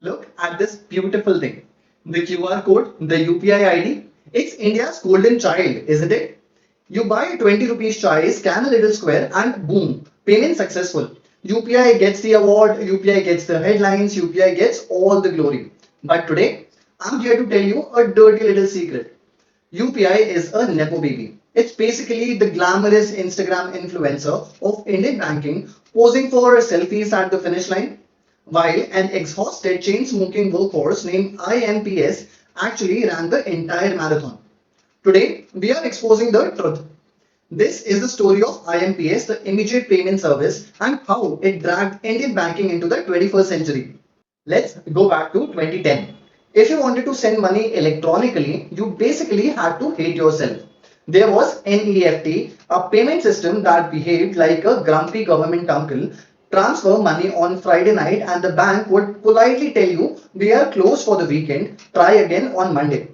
Look at this beautiful thing. The QR code, the UPI ID. It's India's golden child, isn't it? You buy a 20 rupees chai, scan a little square, and boom, payment successful. UPI gets the award, UPI gets the headlines, UPI gets all the glory. But today, I'm here to tell you a dirty little secret. UPI is a Nepo baby. It's basically the glamorous Instagram influencer of Indian banking posing for selfies at the finish line, while an exhausted chain smoking workhorse named IMPS actually ran the entire marathon. Today, we are exposing the truth. This is the story of IMPS, the immediate payment service, and how it dragged Indian banking into the 21st century. Let's go back to 2010. If you wanted to send money electronically, you basically had to hate yourself. There was NEFT, a payment system that behaved like a grumpy government uncle. Transfer money on Friday night, and the bank would politely tell you, we are closed for the weekend, try again on Monday.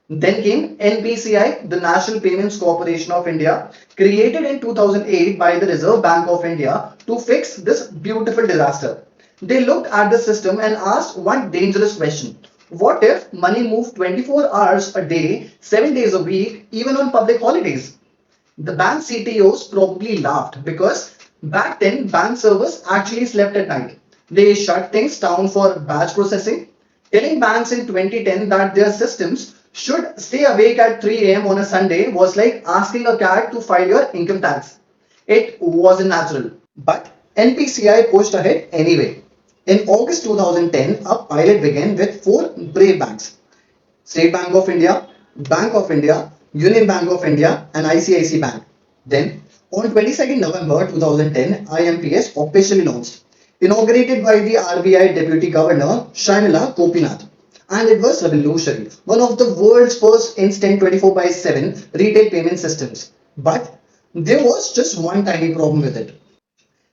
Then came NPCI, the National Payments Corporation of India, created in 2008 by the Reserve Bank of India to fix this beautiful disaster. They looked at the system and asked one dangerous question. What if money moved 24 hours a day, 7 days a week, even on public holidays? The bank CTOs probably laughed because back then bank servers actually slept at night. They shut things down for batch processing, telling banks in 2010 that their systems should stay awake at 3 a.m. on a Sunday was like asking a cat to file your income tax. It wasn't natural. But NPCI pushed ahead anyway. In August 2010, a pilot began with four brave banks: State Bank of India, Bank of India, Union Bank of India, and ICICI Bank. Then, on 22nd November 2010, IMPS officially launched, inaugurated by the RBI Deputy Governor Shamila Gopinath. And it was revolutionary, one of the world's first instant 24 by 7 retail payment systems. But there was just one tiny problem with it.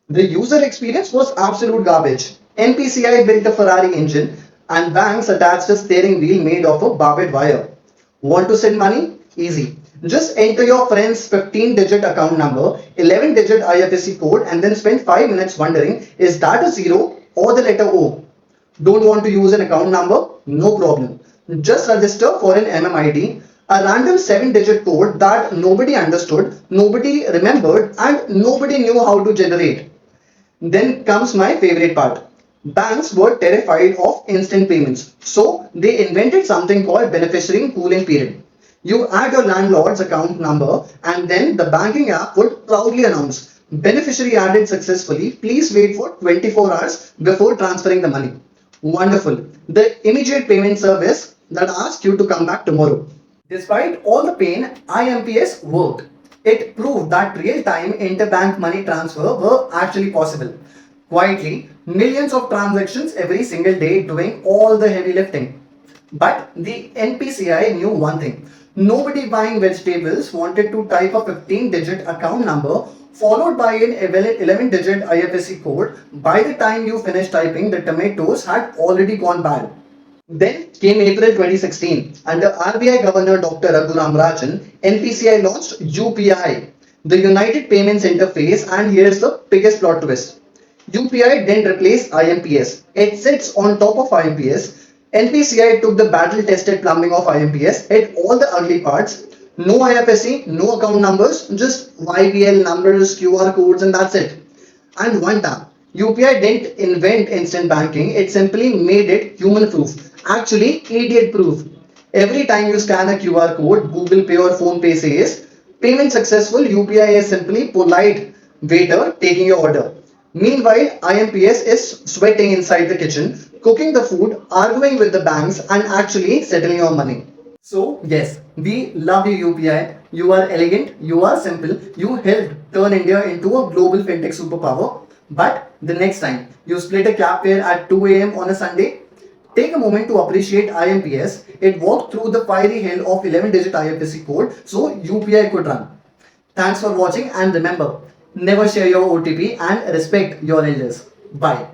The user experience was absolute garbage. NPCI built a Ferrari engine and banks attached a steering wheel made of a barbed wire. Want to send money? Easy. Just enter your friend's 15-digit account number, 11-digit IFSC code, and then spend 5 minutes wondering, is that a zero or the letter O? Don't want to use an account number? No problem. Just register for an MMID, a random 7-digit code that nobody understood, nobody remembered, and nobody knew how to generate. Then comes my favorite part. Banks were terrified of instant payments, so they invented something called beneficiary cooling period. You add your landlord's account number, and then the banking app would proudly announce, beneficiary added successfully, please wait for 24 hours before transferring the money. Wonderful. The immediate payment service that asks you to come back tomorrow. Despite all the pain, IMPS worked. It proved that real-time interbank money transfer were actually possible. Quietly, millions of transactions every single day doing all the heavy lifting. But the NPCI knew one thing. Nobody buying vegetables wanted to type a 15-digit account number followed by an 11-digit IFSC code. By the time you finished typing, the tomatoes had already gone bad. Then came April 2016. Under RBI Governor Dr. Raghuram Rajan, NPCI launched UPI, the United Payments Interface, and here's the biggest plot twist. UPI didn't replace IMPS. It sits on top of IMPS. NPCI took the battle-tested plumbing of IMPS, hit all the ugly parts. No IFSC, no account numbers, just YBL numbers, QR codes, and that's it. And one tap. UPI didn't invent instant banking, it simply made it human proof. Actually, idiot proof. Every time you scan a QR code, Google Pay or PhonePe says, payment successful, UPI is simply polite waiter taking your order. Meanwhile, IMPS is sweating inside the kitchen, cooking the food, arguing with the banks, and actually settling your money. So, yes, we love you, UPI. You are elegant, you are simple, you helped turn India into a global fintech superpower. But the next time you split a cab fare at 2 a.m. on a Sunday, take a moment to appreciate IMPS. It walked through the fiery hell of 11-digit IFSC code so UPI could run. Thanks for watching, and remember, never share your OTP and respect your elders. Bye.